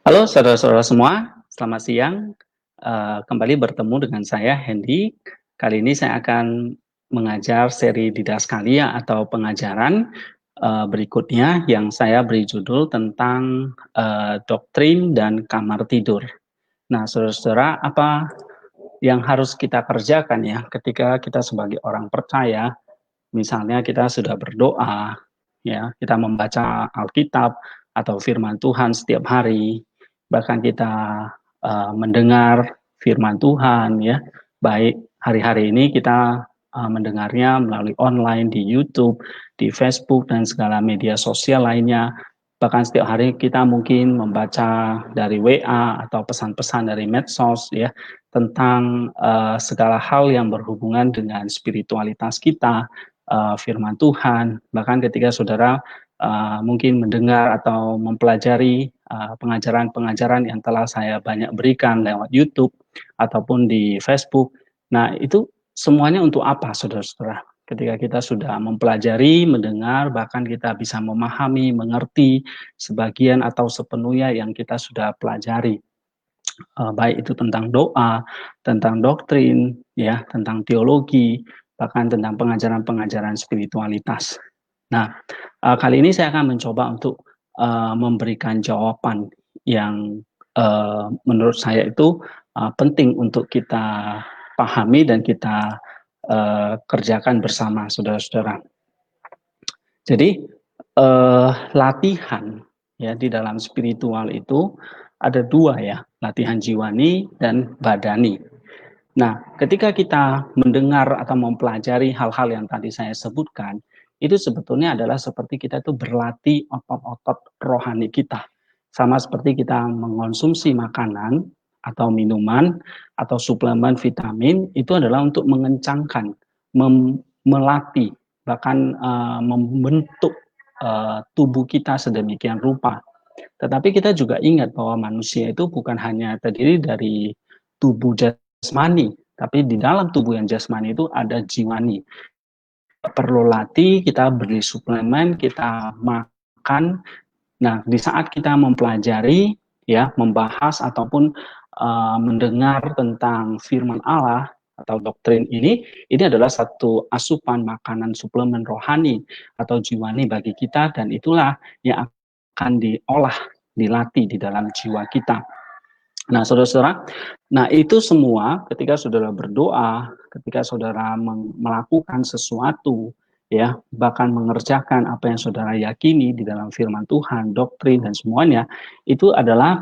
Halo saudara-saudara semua, selamat siang. Kembali bertemu dengan saya Hendy. Kali ini saya akan mengajar seri Didaskalia atau pengajaran berikutnya yang saya beri judul tentang doktrin dan kamar tidur. Nah, saudara-saudara, apa yang harus kita kerjakan ya ketika kita sebagai orang percaya, misalnya kita sudah berdoa, ya, kita membaca Alkitab atau firman Tuhan setiap hari, bahkan kita mendengar firman Tuhan, ya, baik hari-hari ini kita mendengarnya melalui online di YouTube, di Facebook dan segala media sosial lainnya. Bahkan setiap hari kita mungkin membaca dari WA atau pesan-pesan dari medsos, ya, tentang segala hal yang berhubungan dengan spiritualitas kita, firman Tuhan. Bahkan ketika saudara mungkin mendengar atau mempelajari pengajaran-pengajaran yang telah saya banyak berikan lewat YouTube ataupun di Facebook. Nah, itu semuanya untuk apa, saudara-saudara? Ketika kita sudah mempelajari, mendengar, bahkan kita bisa memahami, mengerti sebagian atau sepenuhnya yang kita sudah pelajari. Baik itu tentang doa, tentang doktrin, ya, tentang teologi, bahkan tentang pengajaran-pengajaran spiritualitas. Nah, kali ini saya akan mencoba untuk memberikan jawaban yang menurut saya itu penting untuk kita pahami dan kita kerjakan bersama saudara-saudara. Jadi latihan ya di dalam spiritual itu ada dua ya, latihan jiwani dan badani. Nah, ketika kita mendengar atau mempelajari hal-hal yang tadi saya sebutkan, itu sebetulnya adalah seperti kita itu berlatih otot-otot rohani kita. Sama seperti kita mengonsumsi makanan atau minuman atau suplemen vitamin, itu adalah untuk mengencangkan, melatih, bahkan membentuk tubuh kita sedemikian rupa. Tetapi kita juga ingat bahwa manusia itu bukan hanya terdiri dari tubuh jasmani, tapi di dalam tubuh yang jasmani itu ada jiwani. Perlu latih, kita beli suplemen, kita makan. Nah, di saat kita mempelajari, ya, membahas ataupun mendengar tentang firman Allah atau doktrin ini adalah satu asupan makanan suplemen rohani atau jiwani bagi kita, dan itulah yang akan diolah, dilatih di dalam jiwa kita. Nah, saudara-saudara, nah itu semua ketika saudara berdoa, ketika saudara melakukan sesuatu, ya, bahkan mengerjakan apa yang saudara yakini di dalam firman Tuhan, doktrin dan semuanya, itu adalah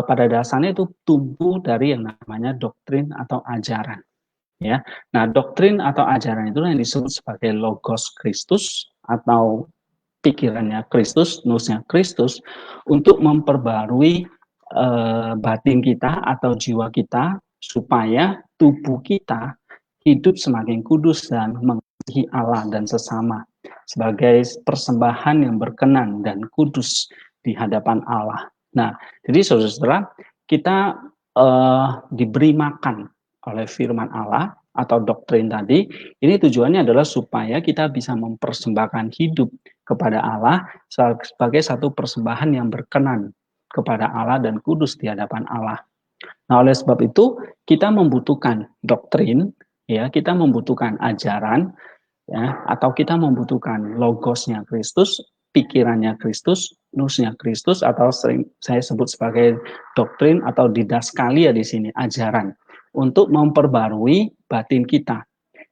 pada dasarnya itu tumbuh dari yang namanya doktrin atau ajaran, ya. Nah, doktrin atau ajaran itu yang disebut sebagai logos Kristus atau pikirannya Kristus, nusnya Kristus, untuk memperbarui batin kita atau jiwa kita supaya tubuh kita hidup semakin kudus dan mengasihi Allah dan sesama sebagai persembahan yang berkenan dan kudus di hadapan Allah. Nah, jadi saudara-saudara, kita diberi makan oleh firman Allah atau doktrin tadi, ini tujuannya adalah supaya kita bisa mempersembahkan hidup kepada Allah sebagai satu persembahan yang berkenan kepada Allah dan kudus di hadapan Allah. Nah, oleh sebab itu kita membutuhkan doktrin, ya, kita membutuhkan ajaran, ya, atau kita membutuhkan logosnya Kristus, pikirannya Kristus, nusnya Kristus, atau sering saya sebut sebagai doktrin atau didaskalia di sini, ajaran, untuk memperbarui batin kita,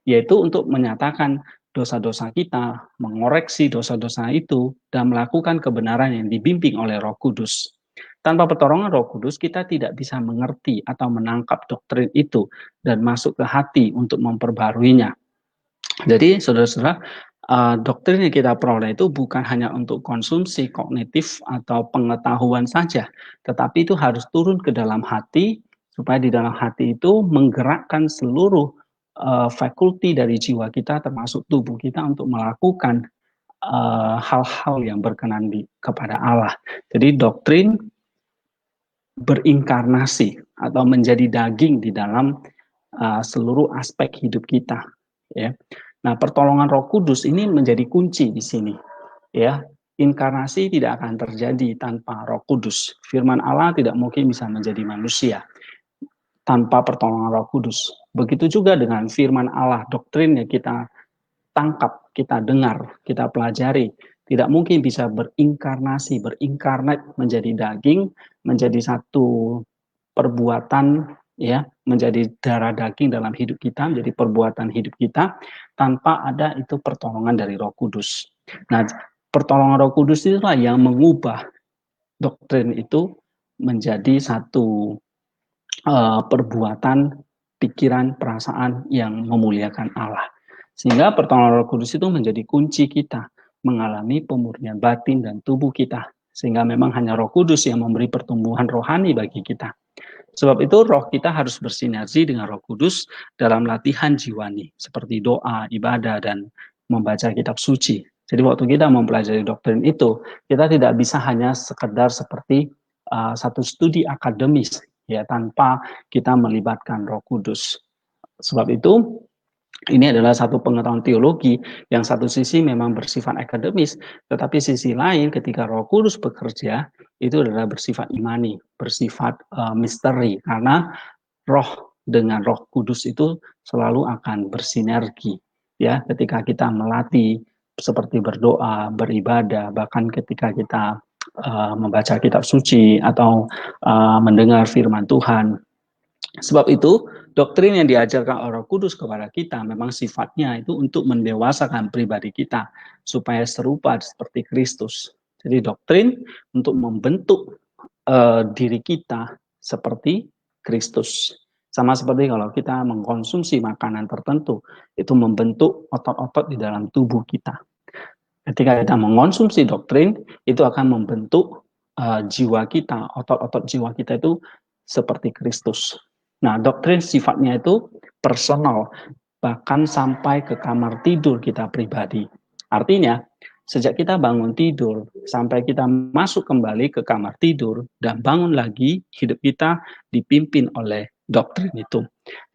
yaitu untuk menyatakan dosa-dosa kita, mengoreksi dosa-dosa itu, dan melakukan kebenaran yang dibimbing oleh Roh Kudus. Tanpa pertolongan Roh Kudus, kita tidak bisa mengerti atau menangkap doktrin itu dan masuk ke hati untuk memperbaruinya. Jadi, saudara-saudara, doktrin yang kita peroleh itu bukan hanya untuk konsumsi kognitif atau pengetahuan saja, tetapi itu harus turun ke dalam hati, supaya di dalam hati itu menggerakkan seluruh fakulti dari jiwa kita, termasuk tubuh kita, untuk melakukan hal-hal yang berkenan kepada Allah. Jadi doktrin berinkarnasi atau menjadi daging di dalam seluruh aspek hidup kita, ya. Nah, pertolongan Roh Kudus ini menjadi kunci di sini, ya. Inkarnasi tidak akan terjadi tanpa Roh Kudus. Firman Allah tidak mungkin bisa menjadi manusia tanpa pertolongan Roh Kudus. Begitu juga dengan firman Allah, doktrin yang kita tangkap, kita dengar, kita pelajari, tidak mungkin bisa berinkarnasi, berinkarnat menjadi daging, menjadi satu perbuatan, ya, menjadi darah daging dalam hidup kita, menjadi perbuatan hidup kita tanpa ada itu pertolongan dari Roh Kudus. Nah, pertolongan Roh Kudus itulah yang mengubah doktrin itu menjadi satu perbuatan, pikiran, perasaan yang memuliakan Allah. Sehingga pertolongan Roh Kudus itu menjadi kunci kita mengalami pemurnian batin dan tubuh kita. Sehingga memang hanya Roh Kudus yang memberi pertumbuhan rohani bagi kita. Sebab itu roh kita harus bersinergi dengan Roh Kudus dalam latihan jiwani, seperti doa, ibadah, dan membaca kitab suci. Jadi waktu kita mempelajari doktrin itu, kita tidak bisa hanya sekedar seperti satu studi akademis, ya, tanpa kita melibatkan Roh Kudus. Sebab itu, ini adalah satu pengetahuan teologi yang satu sisi memang bersifat akademis, tetapi sisi lain ketika Roh Kudus bekerja, itu adalah bersifat imani, bersifat misteri, karena roh dengan Roh Kudus itu selalu akan bersinergi. Ya, ketika kita melatih seperti berdoa, beribadah, bahkan ketika kita membaca kitab suci atau mendengar firman Tuhan. Sebab itu, doktrin yang diajarkan oleh Roh Kudus kepada kita memang sifatnya itu untuk mendewasakan pribadi kita supaya serupa seperti Kristus. Jadi doktrin untuk membentuk diri kita seperti Kristus. Sama seperti kalau kita mengkonsumsi makanan tertentu, itu membentuk otot-otot di dalam tubuh kita. Ketika kita mengkonsumsi doktrin, itu akan membentuk jiwa kita, otot-otot jiwa kita itu seperti Kristus. Nah, doktrin sifatnya itu personal, bahkan sampai ke kamar tidur kita pribadi. Artinya, sejak kita bangun tidur, sampai kita masuk kembali ke kamar tidur, dan bangun lagi, hidup kita dipimpin oleh doktrin itu.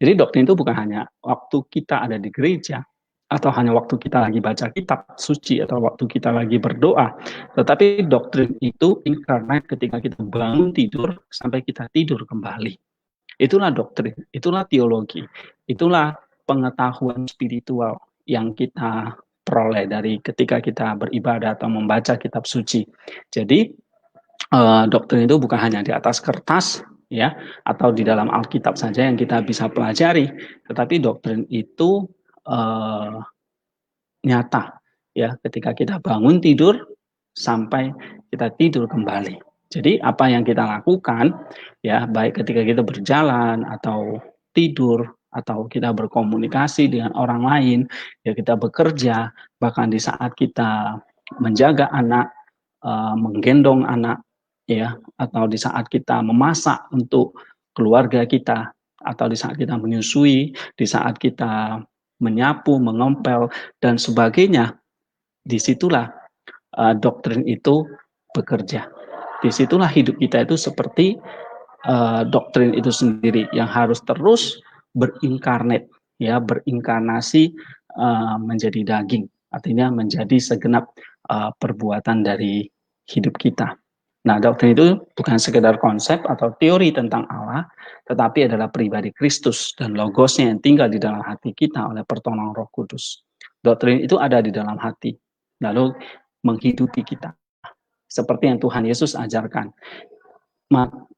Jadi doktrin itu bukan hanya waktu kita ada di gereja, atau hanya waktu kita lagi baca kitab suci, atau waktu kita lagi berdoa, tetapi doktrin itu inkarnat ketika kita bangun tidur, sampai kita tidur kembali. Itulah doktrin, itulah teologi, itulah pengetahuan spiritual yang kita peroleh dari ketika kita beribadah atau membaca kitab suci. Jadi doktrin itu bukan hanya di atas kertas, ya, atau di dalam Alkitab saja yang kita bisa pelajari, tetapi doktrin itu nyata, ya, ketika kita bangun tidur sampai kita tidur kembali. Jadi apa yang kita lakukan, ya, baik ketika kita berjalan atau tidur atau kita berkomunikasi dengan orang lain, ya, kita bekerja, bahkan di saat kita menjaga anak, menggendong anak, ya, atau di saat kita memasak untuk keluarga kita, atau di saat kita menyusui, di saat kita menyapu, mengempel, dan sebagainya, disitulah doktrin itu bekerja. Disitulah hidup kita itu seperti doktrin itu sendiri yang harus terus berinkarnat, ya, berinkarnasi menjadi daging, artinya menjadi segenap perbuatan dari hidup kita. Nah, doktrin itu bukan sekedar konsep atau teori tentang Allah, tetapi adalah pribadi Kristus dan logosnya yang tinggal di dalam hati kita oleh pertolongan Roh Kudus. Doktrin itu ada di dalam hati, lalu menghidupi kita seperti yang Tuhan Yesus ajarkan.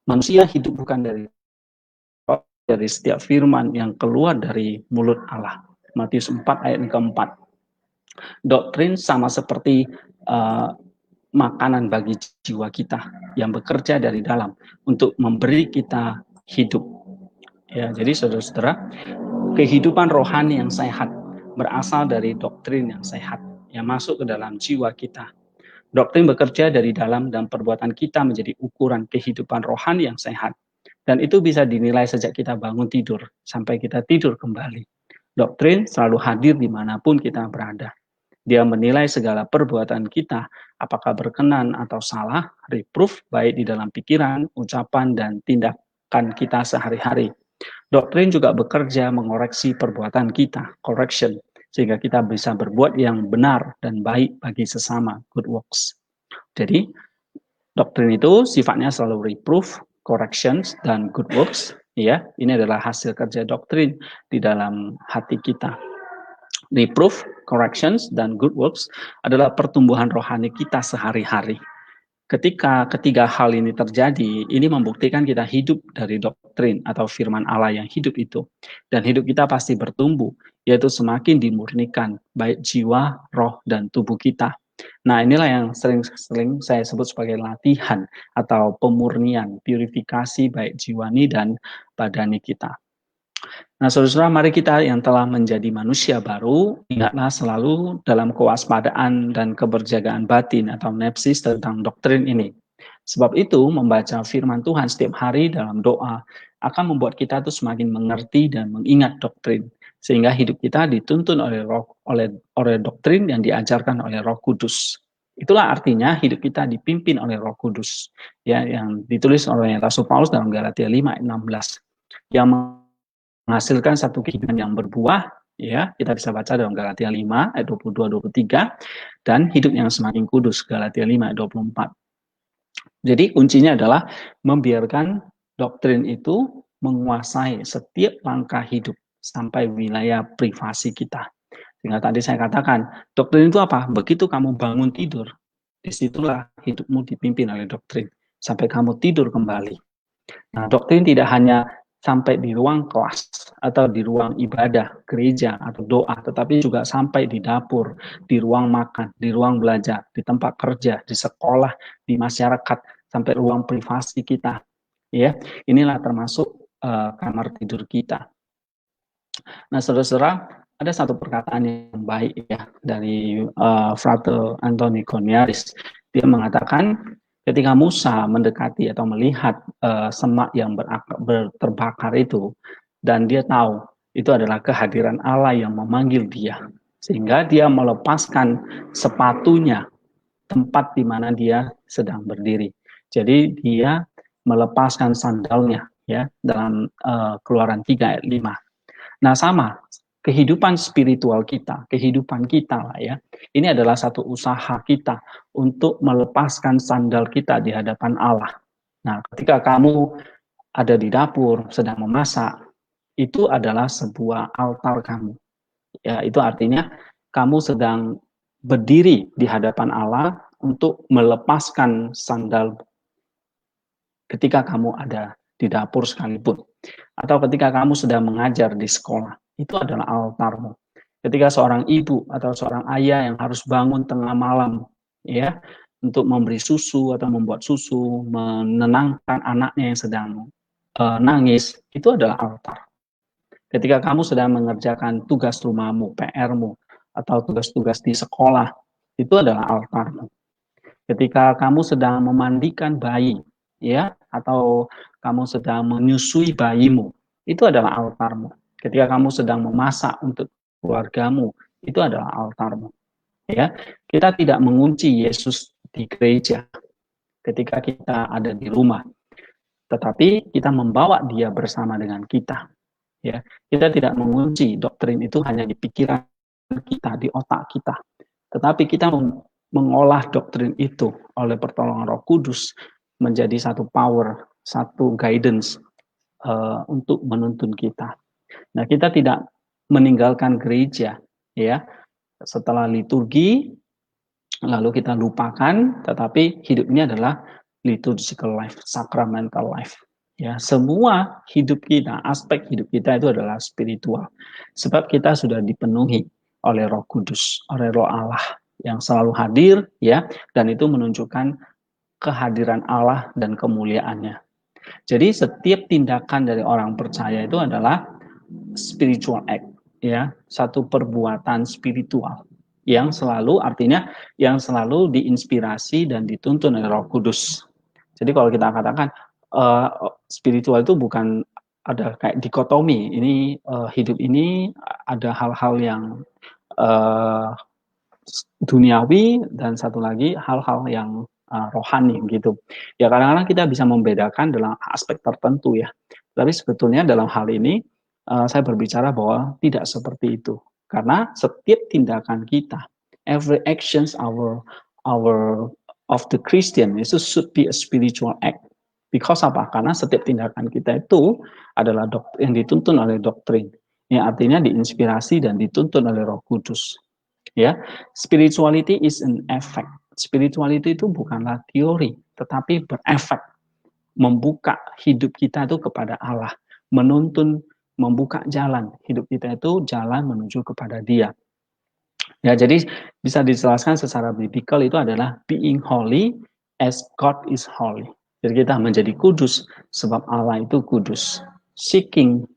Manusia hidup bukan dari setiap firman yang keluar dari mulut Allah. Matius 4 ayat keempat. Doktrin sama seperti makanan bagi jiwa kita yang bekerja dari dalam untuk memberi kita hidup. Ya, jadi saudara-saudara, kehidupan rohani yang sehat berasal dari doktrin yang sehat yang masuk ke dalam jiwa kita. Doktrin bekerja dari dalam dan perbuatan kita menjadi ukuran kehidupan rohani yang sehat. Dan itu bisa dinilai sejak kita bangun tidur sampai kita tidur kembali. Doktrin selalu hadir dimanapun kita berada. Dia menilai segala perbuatan kita, apakah berkenan atau salah, reproof, baik di dalam pikiran, ucapan, dan tindakan kita sehari-hari. Doktrin juga bekerja mengoreksi perbuatan kita, correction, sehingga kita bisa berbuat yang benar dan baik bagi sesama, good works. Jadi doktrin itu sifatnya selalu reproof, corrections, dan good works. Ya, ini adalah hasil kerja doktrin di dalam hati kita. Reproof, corrections, dan good works adalah pertumbuhan rohani kita sehari-hari. Ketika ketiga hal ini terjadi, ini membuktikan kita hidup dari doktrin atau firman Allah yang hidup itu. Dan hidup kita pasti bertumbuh, yaitu semakin dimurnikan, baik jiwa, roh, dan tubuh kita. Nah, inilah yang sering saya sebut sebagai latihan atau pemurnian, purifikasi baik jiwani dan badani kita. Nah, saudara-saudara, mari kita yang telah menjadi manusia baru, ingatlah selalu dalam kewaspadaan dan keberjagaan batin atau nepsis tentang doktrin ini. Sebab itu, membaca firman Tuhan setiap hari dalam doa akan membuat kita tuh semakin mengerti dan mengingat doktrin. Sehingga hidup kita dituntun oleh doktrin yang diajarkan oleh Roh Kudus. Itulah artinya hidup kita dipimpin oleh Roh Kudus. Ya, yang ditulis oleh Rasul Paulus dalam Galatia 5 ayat 16. Yang menghasilkan satu kehidupan yang berbuah, ya, kita bisa baca dalam Galatia 5 ayat 22-23, dan hidup yang semakin kudus, Galatia 5 ayat 24. Jadi kuncinya adalah membiarkan doktrin itu menguasai setiap langkah hidup sampai wilayah privasi kita. Sehingga tadi saya katakan, doktrin itu apa? Begitu kamu bangun tidur, disitulah hidupmu dipimpin oleh doktrin sampai kamu tidur kembali. Nah, doktrin tidak hanya sampai di ruang kelas atau di ruang ibadah, gereja atau doa, tetapi juga sampai di dapur, di ruang makan, di ruang belajar, di tempat kerja, di sekolah, di masyarakat, sampai ruang privasi kita. Ya, inilah termasuk kamar tidur kita. Nah, saudara-saudara, ada satu perkataan yang baik ya dari Frater Anthony Coniaris. Dia mengatakan, ketika Musa mendekati atau melihat semak yang terbakar itu, dan dia tahu itu adalah kehadiran Allah yang memanggil dia, sehingga dia melepaskan sepatunya, tempat di mana dia sedang berdiri. Jadi dia melepaskan sandalnya ya dalam Keluaran 3 ayat 5. Nah, sama kehidupan spiritual kita, kehidupan kita lah ya. Ini adalah satu usaha kita untuk melepaskan sandal kita di hadapan Allah. Nah, ketika kamu ada di dapur sedang memasak, itu adalah sebuah altar kamu. Ya, itu artinya kamu sedang berdiri di hadapan Allah untuk melepaskan sandal ketika kamu ada di dapur sekalipun. Atau ketika kamu sedang mengajar di sekolah, itu adalah altarmu. Ketika seorang ibu atau seorang ayah yang harus bangun tengah malam, ya, untuk memberi susu atau membuat susu, menenangkan anaknya yang sedang nangis, itu adalah altar. Ketika kamu sedang mengerjakan tugas rumahmu, PR-mu, atau tugas-tugas di sekolah, itu adalah altarmu. Ketika kamu sedang memandikan bayi, ya, atau kamu sedang menyusui bayimu, itu adalah altarmu. Ketika kamu sedang memasak untuk keluargamu, itu adalah altarmu. Ya, kita tidak mengunci Yesus di gereja ketika kita ada di rumah, tetapi kita membawa dia bersama dengan kita. Ya, kita tidak mengunci doktrin itu hanya di pikiran kita, di otak kita, tetapi kita mengolah doktrin itu oleh pertolongan Roh Kudus menjadi satu power, satu guidance untuk menuntun kita. Nah, kita tidak meninggalkan gereja, ya, setelah liturgi, lalu kita lupakan, tetapi hidup ini adalah liturgical life, sacramental life. Ya, semua hidup kita, aspek hidup kita itu adalah spiritual. Sebab kita sudah dipenuhi oleh Roh Kudus, oleh Roh Allah yang selalu hadir, ya, dan itu menunjukkan kehadiran Allah dan kemuliaannya. Jadi setiap tindakan dari orang percaya itu adalah spiritual act, ya, satu perbuatan spiritual yang selalu, artinya yang selalu diinspirasi dan dituntun oleh Roh Kudus. Jadi kalau kita katakan spiritual itu bukan ada kayak dikotomi, ini hidup ini ada hal-hal yang duniawi dan satu lagi hal-hal yang rohani gitu. Ya kadang-kadang kita bisa membedakan dalam aspek tertentu ya. Tapi sebetulnya dalam hal ini saya berbicara bahwa tidak seperti itu. Karena setiap tindakan kita, every actions our of the Christian itu should be a spiritual act. Because apa? Karena setiap tindakan kita itu adalah yang dituntun oleh doktrin. Yang artinya diinspirasi dan dituntun oleh Roh Kudus. Ya, spirituality is an effect. Spirituality itu bukanlah teori, tetapi berefek, membuka hidup kita itu kepada Allah, menuntun, membuka jalan hidup kita itu jalan menuju kepada Dia. Ya, jadi bisa dijelaskan secara biblical itu adalah being holy as God is holy. Jadi kita menjadi kudus sebab Allah itu kudus. Seeking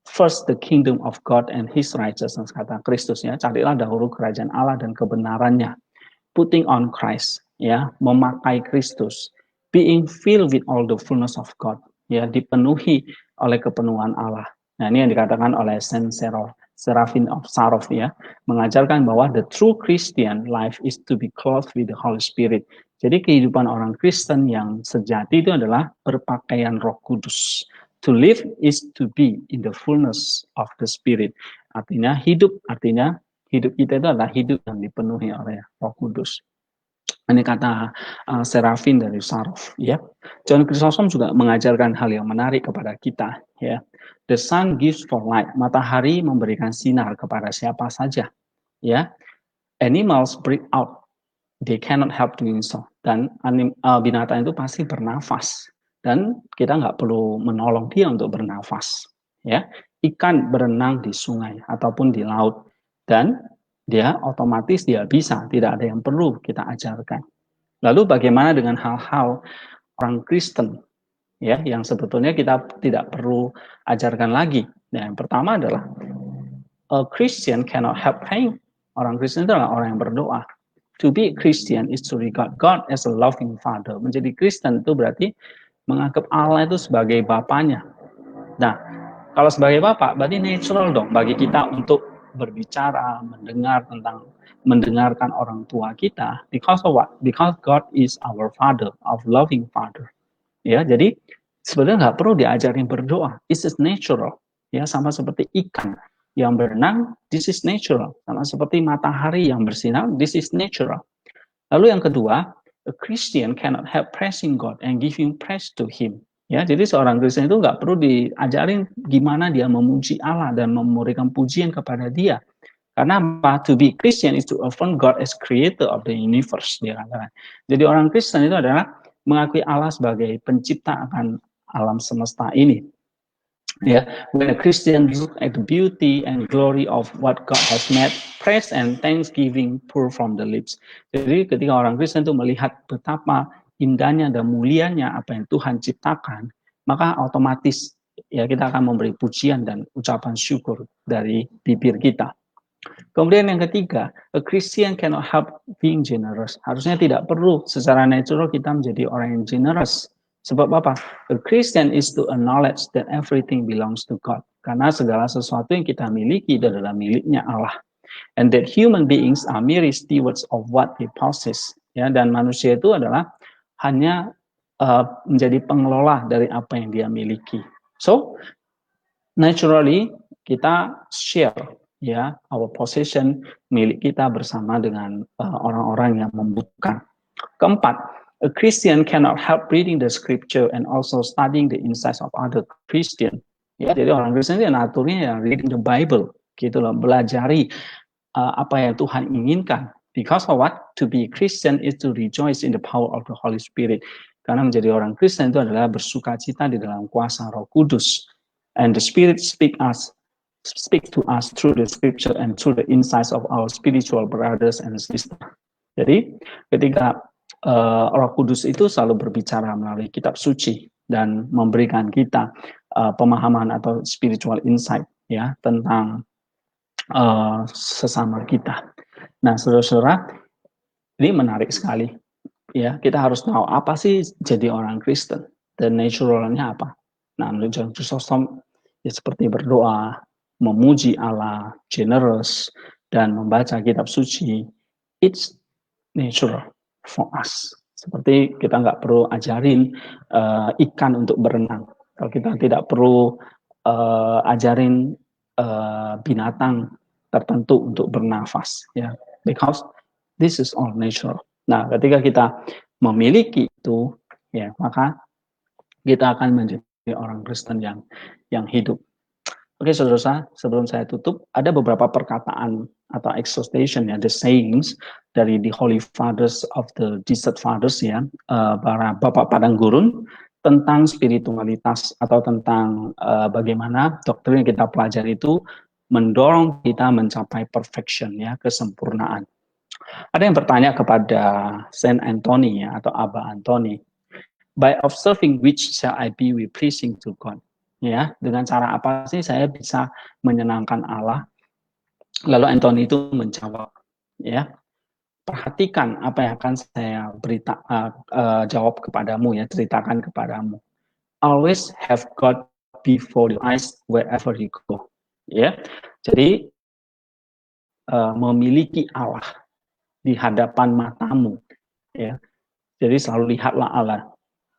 first the kingdom of God and His righteousness, kata Kristus ya. Carilah dahulu kerajaan Allah dan kebenarannya. Putting on Christ, ya, memakai Kristus. Being filled with all the fullness of God, ya, dipenuhi oleh kepenuhan Allah. Nah, ini yang dikatakan oleh Saint Seraphim of Sarov ya, mengajarkan bahwa the true Christian life is to be clothed with the Holy Spirit. Jadi kehidupan orang Kristen yang sejati itu adalah berpakaian Roh Kudus. To live is to be in the fullness of the Spirit. Artinya hidup kita itu adalah hidup yang dipenuhi oleh Roh Kudus. Ini kata Seraphim dari Sarov ya. John Chrysostom juga mengajarkan hal yang menarik kepada kita ya. The sun gives for light. Matahari memberikan sinar kepada siapa saja ya. Animals breathe out. They cannot help doing so. Dan binatang itu pasti bernafas dan kita nggak perlu menolong dia untuk bernafas ya. Ikan berenang di sungai ataupun di laut dan dia otomatis dia bisa, tidak ada yang perlu kita ajarkan. Lalu bagaimana dengan hal-hal orang Kristen ya yang sebetulnya kita tidak perlu ajarkan lagi. Nah, yang pertama adalah a Christian cannot help praying. Orang Kristen itu adalah orang yang berdoa. To be a Christian is to regard God as a loving Father. Menjadi Kristen itu berarti menganggap Allah itu sebagai bapaknya. Nah, kalau sebagai bapak, berarti natural dong bagi kita untuk berbicara, mendengarkan orang tua kita. Because of what? Because God is our Father, our loving Father. Ya, jadi sebenarnya nggak perlu diajarin berdoa. This is natural. Ya, sama seperti ikan yang berenang, this is natural. Sama seperti matahari yang bersinar, this is natural. Lalu yang kedua, a Christian cannot help praising God and giving praise to Him. Ya, jadi seorang Kristen itu nggak perlu diajarin gimana dia memuji Allah dan memberikan pujian kepada Dia. Karena apa? To be Christian is to affirm God as creator of the universe. Dia katakan. Jadi orang Kristen itu adalah mengakui Allah sebagai pencipta akan alam semesta ini. Ya, when a Christian look at the beauty and glory of what God has made, praise and thanksgiving pour from the lips. Jadi ketika orang Kristen itu melihat betapa indahnya dan mulianya apa yang Tuhan ciptakan, maka otomatis ya kita akan memberi pujian dan ucapan syukur dari bibir kita. Kemudian yang ketiga, a Christian cannot help being generous. Harusnya tidak perlu secara natural kita menjadi orang yang generous. Sebab apa? A Christian is to acknowledge that everything belongs to God. Karena segala sesuatu yang kita miliki adalah miliknya Allah. And that human beings are mere stewards of what they possess. Ya, dan manusia itu adalah hanya menjadi pengelola dari apa yang dia miliki. So, naturally kita share ya our possession milik kita bersama dengan orang-orang yang membutuhkan. Keempat, a Christian cannot help reading the scripture and also studying the insights of other Christian. Ya, jadi orang Kristen itu naturnya ya reading the Bible, gitu loh, belajari apa yang Tuhan inginkan. Because of what? To be Christian is to rejoice in the power of the Holy Spirit. Karena menjadi orang Kristen itu adalah bersukacita di dalam kuasa Roh Kudus. And the Spirit speak to us through the scripture and through the insights of our spiritual brothers and sisters. Jadi ketika Roh Kudus itu selalu berbicara melalui kitab suci dan memberikan kita pemahaman atau spiritual insight ya tentang sesama kita. Nah, saudara-saudara, ini menarik sekali. Ya, kita harus tahu apa sih jadi orang Kristen dan naturalnya apa. Nah, menurut John Chrysostom ya seperti berdoa, memuji Allah, generous, dan membaca kitab suci. It's natural for us. Seperti kita nggak perlu ajarin ikan untuk berenang. Kalau kita tidak perlu ajarin binatang tertentu untuk bernafas, ya, because this is all natural. Nah, ketika kita memiliki itu, ya, maka kita akan menjadi orang Kristen yang hidup. Oke, saudara, sebelum saya tutup, ada beberapa perkataan atau exhortation ya, the sayings dari the Holy Fathers of the Desert Fathers ya, para bapak padang gurun tentang spiritualitas atau tentang bagaimana doktrin yang kita pelajari itu mendorong kita mencapai perfection ya, kesempurnaan. Ada yang bertanya kepada Saint Anthony ya, atau Abba Anthony, by observing which shall I be pleasing to God? Ya, dengan cara apa sih saya bisa menyenangkan Allah? Lalu Anthony itu menjawab, ya, perhatikan apa yang akan saya jawab kepadamu ya, ceritakan kepadamu. Always have God before your eyes wherever you go. Ya, jadi memiliki Allah di hadapan matamu. Ya, jadi selalu lihatlah Allah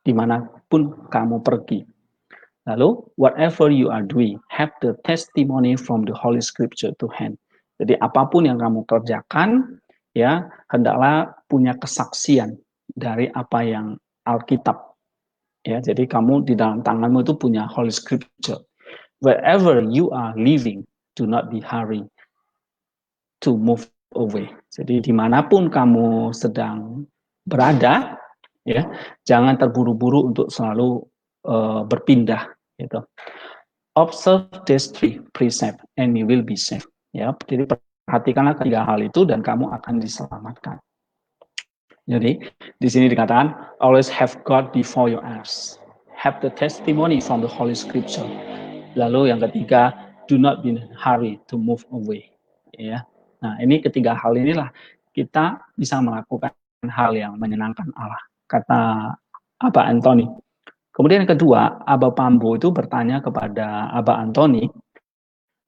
dimanapun kamu pergi. Lalu, whatever you are doing, have the testimony from the Holy Scripture to hand. Jadi apapun yang kamu kerjakan, ya hendaklah punya kesaksian dari apa yang Alkitab. Ya, jadi kamu di dalam tanganmu itu punya Holy Scripture. Wherever you are living, do not be hurry to move away. Jadi dimanapun kamu sedang berada, ya jangan terburu-buru untuk selalu berpindah. Gitu. Observe these three precept and you will be safe. Ya, jadi perhatikanlah ketiga hal itu dan kamu akan diselamatkan. Jadi di sini dikatakan always have God before your eyes, have the testimony from the Holy Scripture. Lalu yang ketiga, do not be in a hurry to move away. Ya, nah ini ketiga hal inilah kita bisa melakukan hal yang menyenangkan Allah. Kata Abba Anthony. Kemudian yang kedua, Abba Pambo itu bertanya kepada Abba Anthony,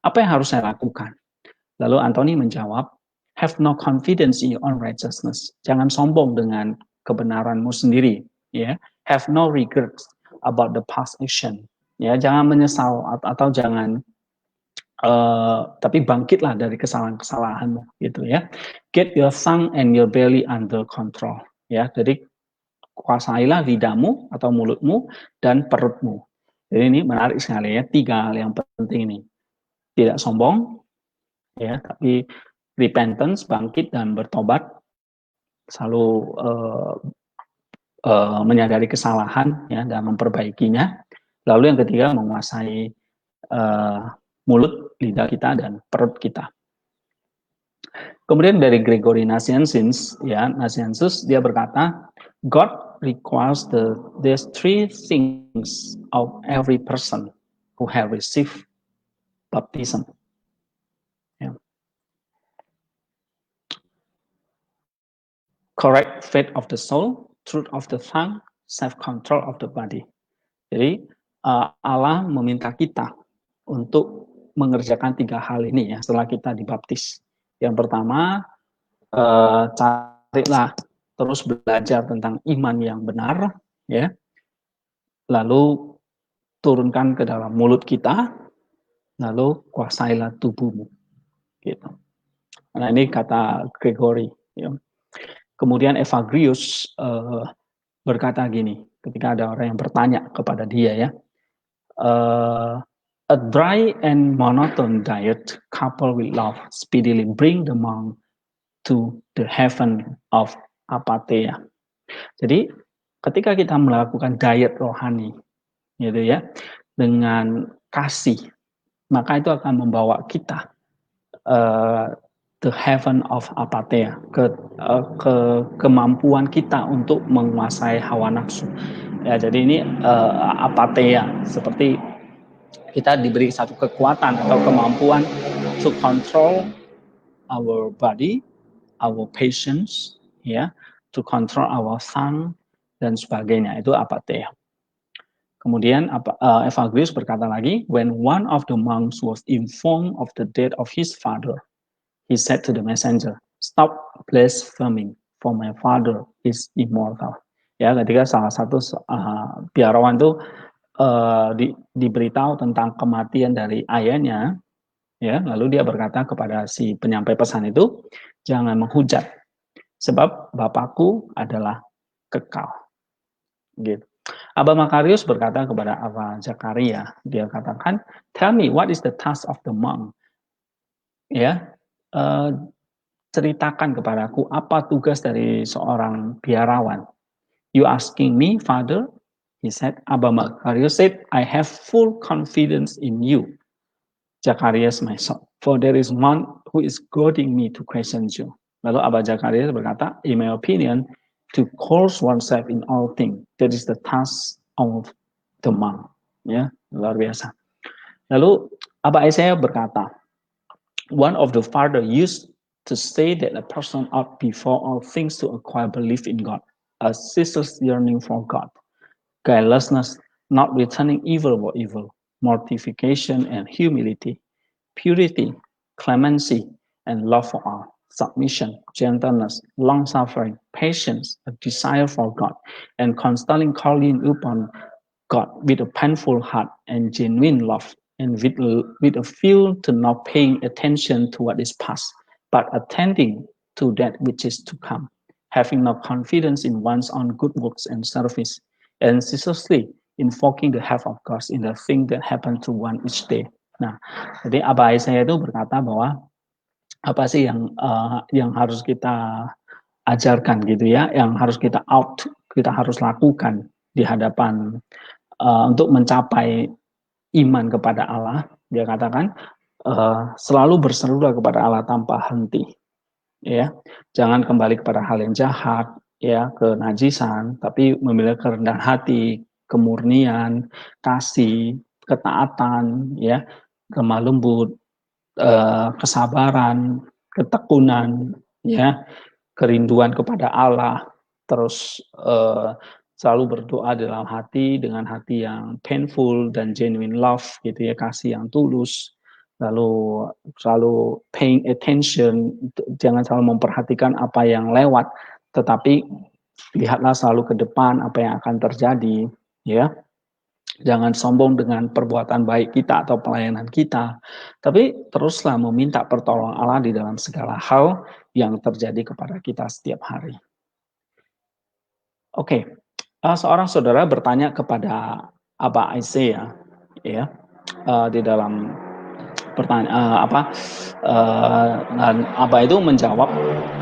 apa yang harus saya lakukan? Lalu Anthony menjawab, have no confidence in your own righteousness. Jangan sombong dengan kebenaranmu sendiri. Ya, have no regrets about the past action. Ya, jangan menyesal atau jangan tapi bangkitlah dari kesalahan-kesalahanmu gitu ya. Get your tongue and your belly under control. Ya, jadi kuasailah lidahmu atau mulutmu dan perutmu. Jadi ini menarik sekali ya, tiga hal yang penting ini. Tidak sombong, ya, tapi repentance, bangkit dan bertobat, selalu menyadari kesalahan ya dan memperbaikinya. Lalu yang ketiga menguasai mulut, lidah kita dan perut kita. Kemudian dari Gregory Nazianzus, ya Nazianzus dia berkata, God requires these three things of every person who have received baptism. Yeah. Correct faith of the soul, truth of the tongue, self-control of the body. Jadi Allah meminta kita untuk mengerjakan tiga hal ini ya setelah kita dibaptis. Yang pertama, carilah terus belajar tentang iman yang benar, ya. Lalu turunkan ke dalam mulut kita, lalu kuasailah tubuhmu, gitu. Nah ini kata Gregory. Ya. Kemudian Evagrius berkata gini, ketika ada orang yang bertanya kepada dia ya, a dry and monotone diet coupled with love speedily bring the monk to the heaven of apatheia. Jadi ketika kita melakukan diet rohani, gitu ya, dengan kasih, maka itu akan membawa kita the heaven of apatheia, ke kemampuan kita untuk menguasai hawa nafsu. Ya, jadi ini apatheia, seperti kita diberi satu kekuatan atau kemampuan to control our body, our patience, ya, to control our tongue dan sebagainya. Itu apatheia. Kemudian Evagrius berkata lagi, when one of the monks was informed of the death of his father, he said to the messenger, stop blaspheming, for my father is immortal. Ya, ketika salah satu biarawan itu diberitahu tentang kematian dari ayahnya, ya, lalu dia berkata kepada si penyampai pesan itu, jangan menghujat, sebab Bapakku adalah kekal. Gitu. Aba Makarius berkata kepada Aba Zakaria, dia katakan, tell me what is the task of the monk? Ya, ceritakan kepadaku apa tugas dari seorang biarawan. You asking me, Father? He said, Aba Makarius said, I have full confidence in you, Zacharias my son, for there is one who is goading me to question you. Lalu Aba Zacharias berkata, in my opinion, to course oneself in all things, that is the task of the monk. Ya, luar biasa. Lalu Aba Isaiah berkata, one of the father used to say that a person ought before all things to acquire belief in God, a ceaseless yearning for God, carelessness, not returning evil for evil, mortification and humility, purity, clemency, and love for all, submission, gentleness, long-suffering, patience, a desire for God, and constantly calling upon God with a painful heart and genuine love, and with a feel to not paying attention to what is past, but attending to that which is to come, having no confidence in one's own good works and service, and ceaselessly invoking the help of God in the thing that happen to one each day. Nah, jadi Aba Isaiah itu berkata bahwa apa sih yang harus kita ajarkan gitu ya, yang harus kita harus lakukan di hadapan untuk mencapai iman kepada Allah. Dia katakan selalu berserulah kepada Allah tanpa henti, ya, jangan kembali kepada hal yang jahat, ya, kenajisan, tapi memiliki kerendahan hati, kemurnian, kasih, ketaatan, ya, lemah lembut, kesabaran, ketekunan, ya, kerinduan kepada Allah, terus selalu berdoa dalam hati dengan hati yang painful dan genuine love, gitu ya, kasih yang tulus, lalu selalu paying attention, jangan selalu memperhatikan apa yang lewat, tetapi lihatlah selalu ke depan apa yang akan terjadi, ya. Jangan sombong dengan perbuatan baik kita atau pelayanan kita, tapi teruslah meminta pertolongan Allah di dalam segala hal yang terjadi kepada kita setiap hari. Oke, seorang saudara bertanya kepada Aba Isaiah, ya, di dalam pertanyaan dan Aba itu menjawab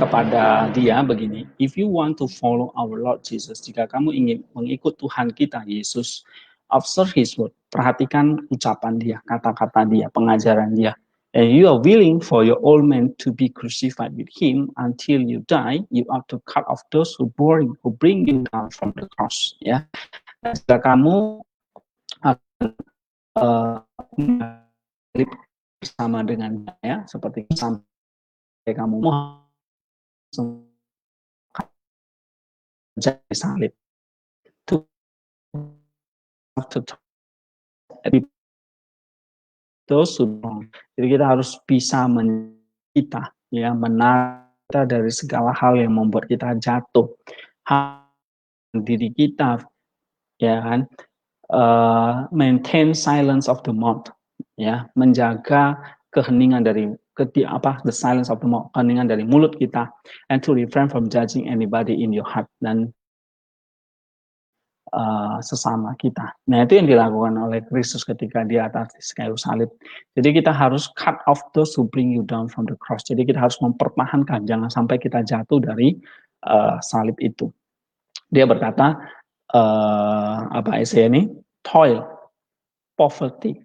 kepada dia begini, if you want to follow our Lord Jesus, jika kamu ingin mengikut Tuhan kita Yesus, observe his word, perhatikan ucapan dia, kata-kata dia, pengajaran dia, and you are willing for your old man to be crucified with him until you die, you ought to cut off those who bring you down from the cross. Ya, jika kamu akan bersama dengan ya, seperti sampai kamu mau jadi salib, to jadi kita harus bisa kita ya, menata dari segala hal yang membuat kita jatuh, diri kita, ya kan, maintain silence of the mouth, ya, menjaga keheningan dari the silence of the mouth, keheningan dari mulut kita, and to refrain from judging anybody in your heart, dan sesama kita. Nah, itu yang dilakukan oleh Kristus ketika di atas kayu salib. Jadi kita harus cut off those who bring you down from the cross. Jadi kita harus mempertahankan, jangan sampai kita jatuh dari salib itu. Dia berkata, apa Isaiah ini? Toil, poverty,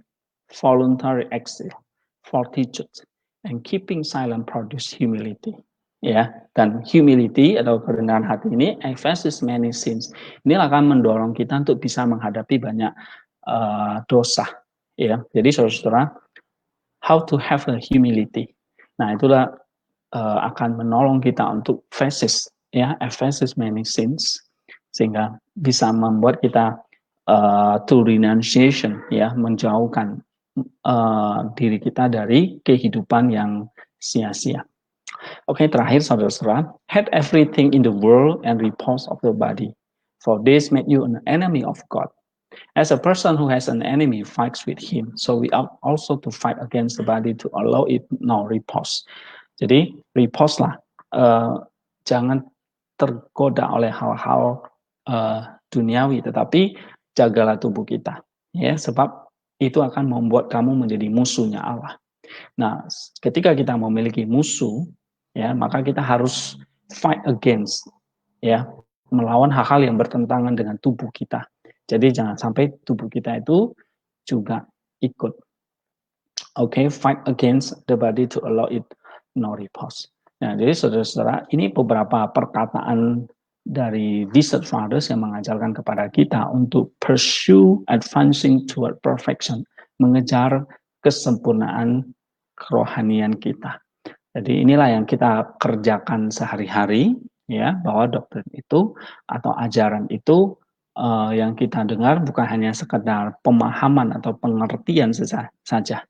voluntary exile, fortitude, and keeping silent produce humility. Ya, dan humility atau kerendahan hati ini effaces many sins. Ini akan mendorong kita untuk bisa menghadapi banyak dosa. Ya, jadi saudara-saudara, how to have a humility. Nah, itulah akan menolong kita untuk effaces many sins, sehingga bisa membuat kita to renunciation, ya, menjauhkan diri kita dari kehidupan yang sia-sia. Oke, terakhir saudara-saudara, hate everything in the world and repulse of the body, for this make you an enemy of God. As a person who has an enemy fights with him, so we ought also to fight against the body to allow it no repulse. Jadi repulse lah, jangan tergoda oleh hal-hal duniawi, tetapi jagalah tubuh kita, ya, sebab itu akan membuat kamu menjadi musuhnya Allah. Nah, ketika kita memiliki musuh, ya, maka kita harus fight against, ya, melawan hal-hal yang bertentangan dengan tubuh kita. Jadi jangan sampai tubuh kita itu juga ikut. Okay, fight against the body to allow it no repose. Nah, jadi saudara-saudara, ini beberapa perkataan dari Desert Fathers yang mengajarkan kepada kita untuk pursue advancing toward perfection, mengejar kesempurnaan kerohanian kita. Jadi inilah yang kita kerjakan sehari-hari, ya, bahwa doktrin itu atau ajaran itu yang kita dengar bukan hanya sekedar pemahaman atau pengertian saja,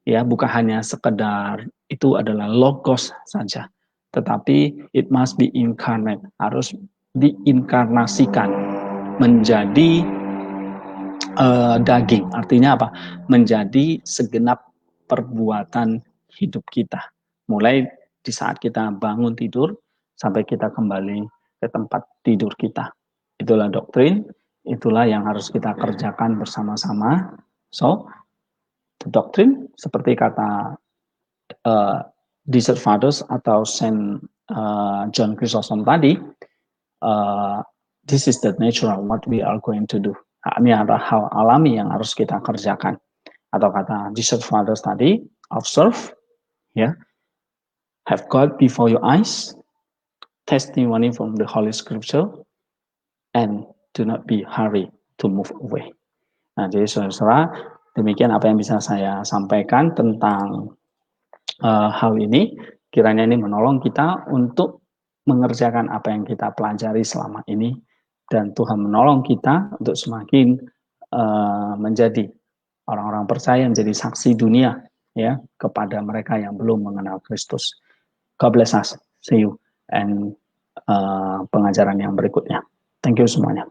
ya, bukan hanya sekedar itu adalah logos saja, tetapi it must be incarnate, harus diinkarnasikan menjadi daging. Artinya apa? Menjadi segenap perbuatan hidup kita, mulai di saat kita bangun tidur sampai kita kembali ke tempat tidur kita. Itulah doktrin, itulah yang harus kita kerjakan bersama-sama. So doktrin seperti kata Desert Fathers atau Saint John Chrysostom tadi, this is the natural what we are going to do. Ini adalah hal alami yang harus kita kerjakan. Atau kata Desert Fathers tadi, observe, ya, have God before your eyes, testimony from the Holy Scripture, and do not be hurry to move away. Nah, jadi saudara-saudara, demikian apa yang bisa saya sampaikan tentang hal ini. Kiranya ini menolong kita untuk mengerjakan apa yang kita pelajari selama ini, dan Tuhan menolong kita untuk semakin menjadi orang-orang percaya, menjadi saksi dunia, ya, kepada mereka yang belum mengenal Kristus. God bless us. See you and pengajaran yang berikutnya. Thank you semuanya.